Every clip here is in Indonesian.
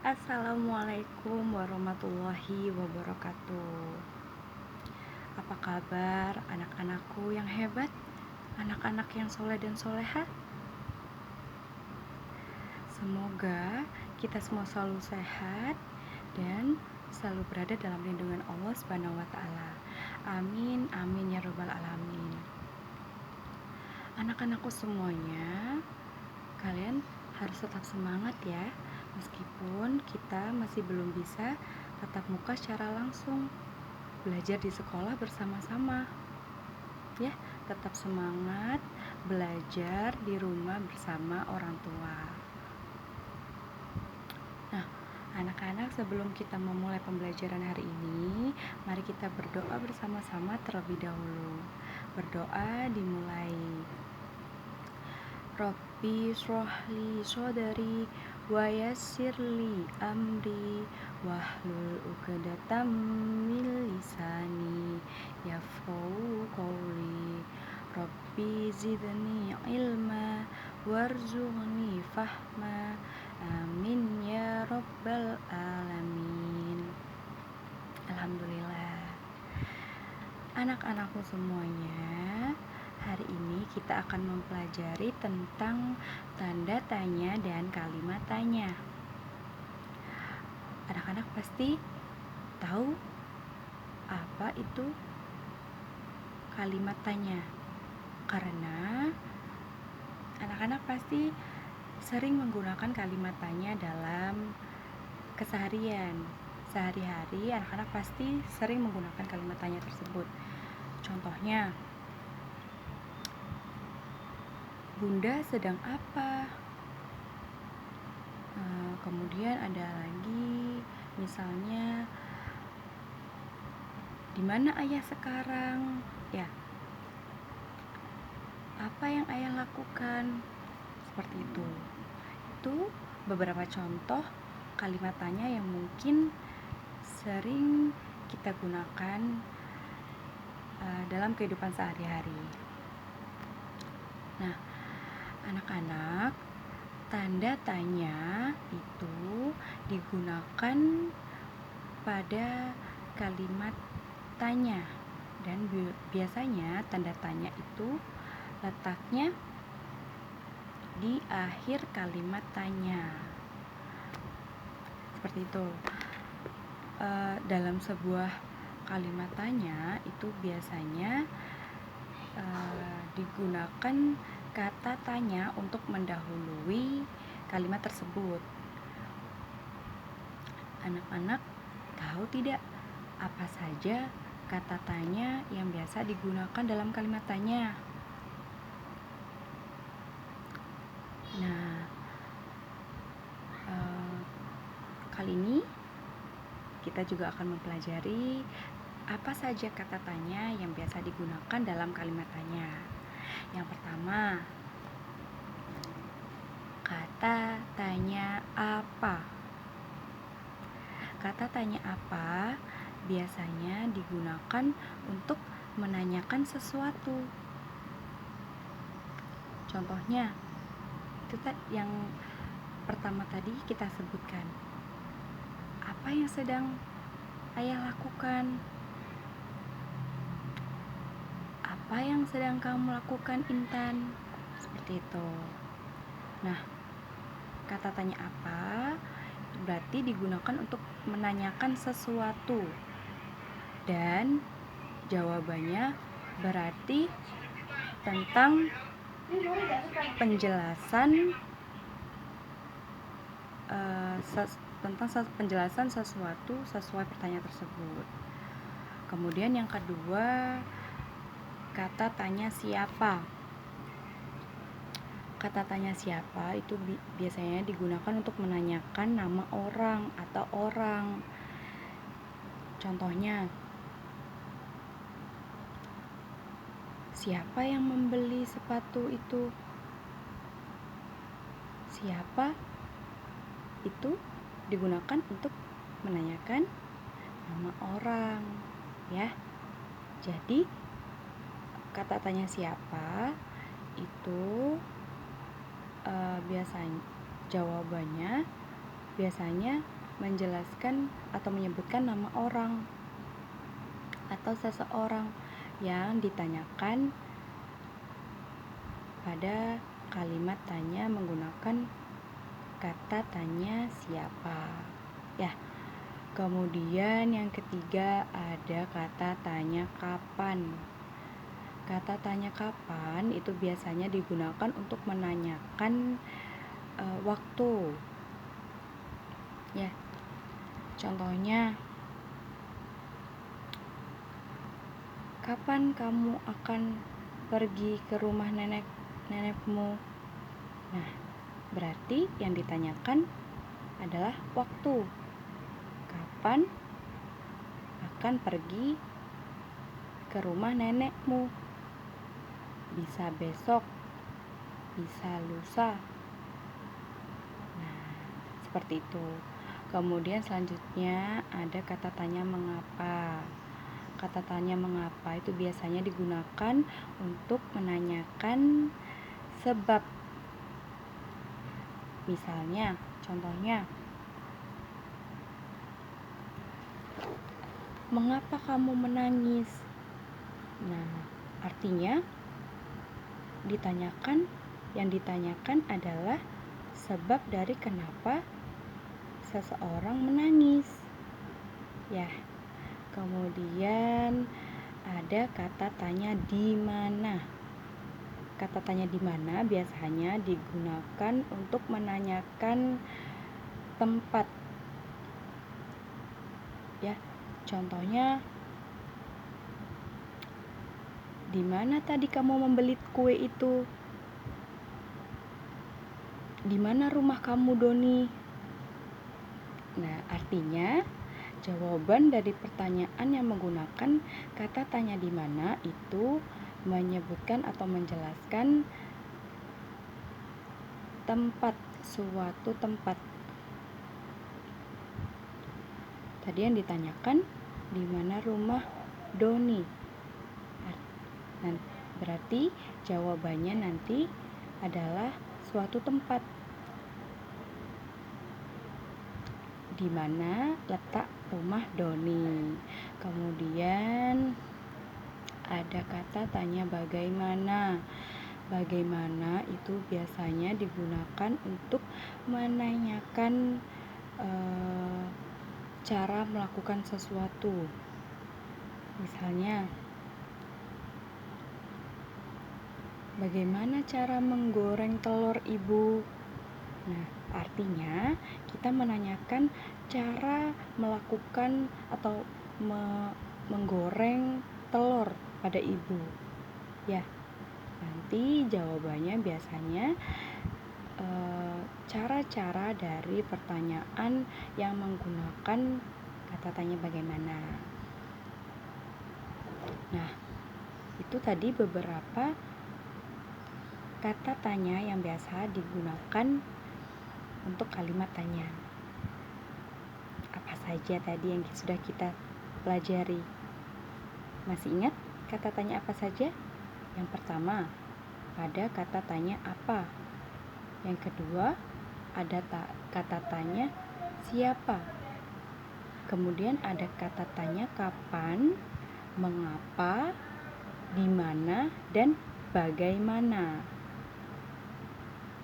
Assalamualaikum warahmatullahi wabarakatuh. Apa kabar anak-anakku yang hebat? Anak-anak yang soleh dan soleha? Semoga kita semua selalu sehat dan selalu berada dalam lindungan Allah Subhanahu wa taala. Amin amin ya rabbal alamin. Anak-anakku semuanya, kalian harus tetap semangat ya. Meskipun kita masih belum bisa tatap muka secara langsung, belajar di sekolah bersama-sama ya, tetap semangat belajar di rumah bersama orang tua. Nah, anak-anak, sebelum kita memulai pembelajaran hari ini, mari kita berdoa bersama-sama terlebih dahulu. Berdoa dimulai. Rabbi shrahli shodri wa yassirli amri wahlul 'uqdatam min lisani yafqahu qawli. Rabbi zidni ilma warzuqni fahma. Amin ya rabbal alamin. Alhamdulillah. Anak-anakku semuanya, hari ini kita akan mempelajari tentang tanda tanya dan kalimat tanya. Anak-anak pasti tahu apa itu kalimat tanya, karena anak-anak pasti sering menggunakan kalimat tanya dalam keseharian. Sehari-hari anak-anak pasti sering menggunakan kalimat tanya tersebut. Contohnya, Bunda sedang apa? Kemudian ada lagi, misalnya, di mana ayah sekarang? Ya, apa yang ayah lakukan? Seperti itu. Itu beberapa contoh kalimat tanya yang mungkin sering kita gunakan dalam kehidupan sehari-hari. Nah, anak-anak, tanda tanya itu digunakan pada kalimat tanya, dan biasanya tanda tanya itu letaknya di akhir kalimat tanya. Seperti itu. Dalam sebuah kalimat tanya itu biasanya digunakan kata tanya untuk mendahului kalimat tersebut. Anak-anak tahu tidak apa saja kata tanya yang biasa digunakan dalam kalimat tanya? Nah, kali ini kita juga akan mempelajari apa saja kata tanya yang biasa digunakan dalam kalimat tanya. Yang pertama, kata tanya apa. Kata tanya apa biasanya digunakan untuk menanyakan sesuatu. Contohnya, itu yang pertama tadi kita sebutkan. Apa yang sedang ayah lakukan? Apa yang sedang kamu lakukan, Intan? Seperti itu. Nah, kata tanya apa berarti digunakan untuk menanyakan sesuatu, dan jawabannya berarti tentang penjelasan penjelasan sesuatu sesuai pertanyaan tersebut. Kemudian yang kedua, kata tanya siapa. Kata tanya siapa itu biasanya digunakan untuk menanyakan nama orang atau orang. Contohnya, siapa yang membeli sepatu itu? Siapa itu digunakan untuk menanyakan nama orang, ya. Jadi, kata tanya siapa itu biasanya jawabannya biasanya menjelaskan atau menyebutkan nama orang atau seseorang yang ditanyakan pada kalimat tanya menggunakan kata tanya siapa. Ya. Kemudian yang ketiga ada kata tanya kapan. Kata tanya kapan itu biasanya digunakan untuk menanyakan waktu. Ya. Contohnya, kapan kamu akan pergi ke rumah nenekmu? Nah, berarti yang ditanyakan adalah waktu. Kapan akan pergi ke rumah nenekmu? Bisa besok, bisa lusa. Nah, seperti itu. Kemudian selanjutnya ada kata tanya mengapa. Kata tanya mengapa itu biasanya digunakan untuk menanyakan sebab. Misalnya, contohnya, mengapa kamu menangis? Nah, artinya yang ditanyakan adalah sebab dari kenapa seseorang menangis. Ya. Kemudian ada kata tanya di mana. Kata tanya di mana biasanya digunakan untuk menanyakan tempat. Ya. Contohnya, di mana tadi kamu membeli kue itu? Di mana rumah kamu, Doni? Nah, artinya jawaban dari pertanyaan yang menggunakan kata tanya di mana itu menyebutkan atau menjelaskan tempat, suatu tempat. Tadi yang ditanyakan, di mana rumah Doni? Nah, berarti jawabannya nanti adalah suatu tempat. Di mana letak rumah Doni? Kemudian ada kata tanya bagaimana. Bagaimana itu biasanya digunakan untuk menanyakan cara melakukan sesuatu. Misalnya, bagaimana cara menggoreng telur ibu? Nah, artinya kita menanyakan cara melakukan atau menggoreng telur pada ibu. Ya, nanti jawabannya biasanya cara-cara dari pertanyaan yang menggunakan kata tanya bagaimana. Nah, itu tadi beberapa kata tanya yang biasa digunakan untuk kalimat tanya. Apa saja tadi yang sudah kita pelajari? Masih ingat kata tanya apa saja? Yang pertama, ada kata tanya apa. Yang kedua, ada kata tanya siapa. Kemudian ada kata tanya kapan, mengapa, di mana, dan bagaimana.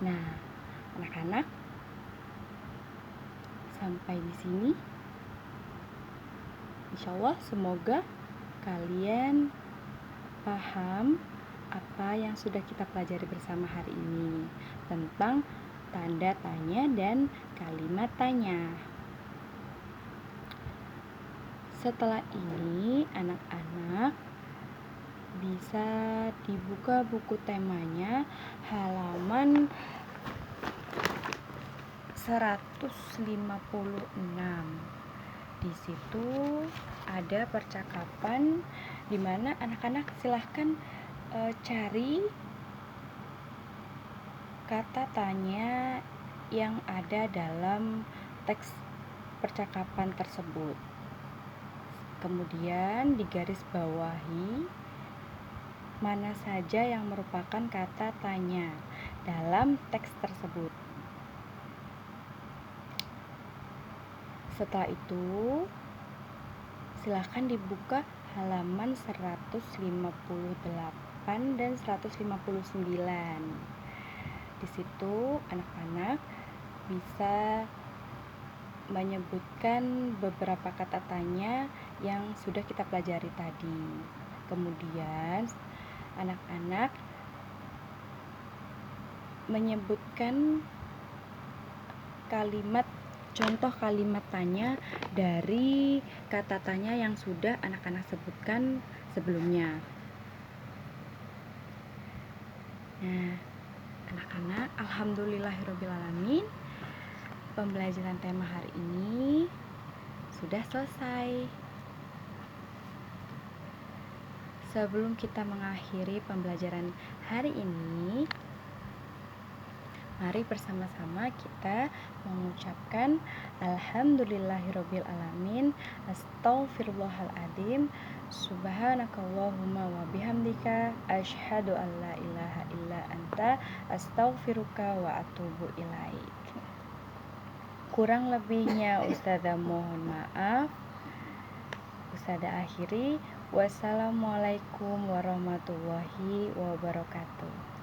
Nah, anak-anak, sampai di sini. Insyaallah semoga kalian paham apa yang sudah kita pelajari bersama hari ini tentang tanda tanya dan kalimat tanya. Setelah ini anak-anak bisa dibuka buku temanya halaman 156. Di situ ada percakapan di mana anak-anak silahkan cari kata tanya yang ada dalam teks percakapan tersebut. Kemudian digaris bawahi mana saja yang merupakan kata tanya dalam teks tersebut. Setelah itu, silahkan dibuka halaman 158 dan 159. Di situ anak-anak bisa menyebutkan beberapa kata tanya yang sudah kita pelajari tadi. Kemudian anak-anak menyebutkan contoh kalimat tanya dari kata tanya yang sudah anak-anak sebutkan sebelumnya. Nah, anak-anak, alhamdulillahirobbilalamin, pembelajaran tema hari ini sudah selesai. Sebelum kita mengakhiri pembelajaran hari ini, mari bersama-sama kita mengucapkan alhamdulillahirobbilalamin, astaghfirullahaladzim, subhanakallahumma wa bihamdika, asyhadu an la ilaha illa anta, astaghfiruka wa atubu ilaik. Kurang lebihnya Ustazah mohon maaf. Ustazah akhiri, wassalamualaikum warahmatullahi wabarakatuh.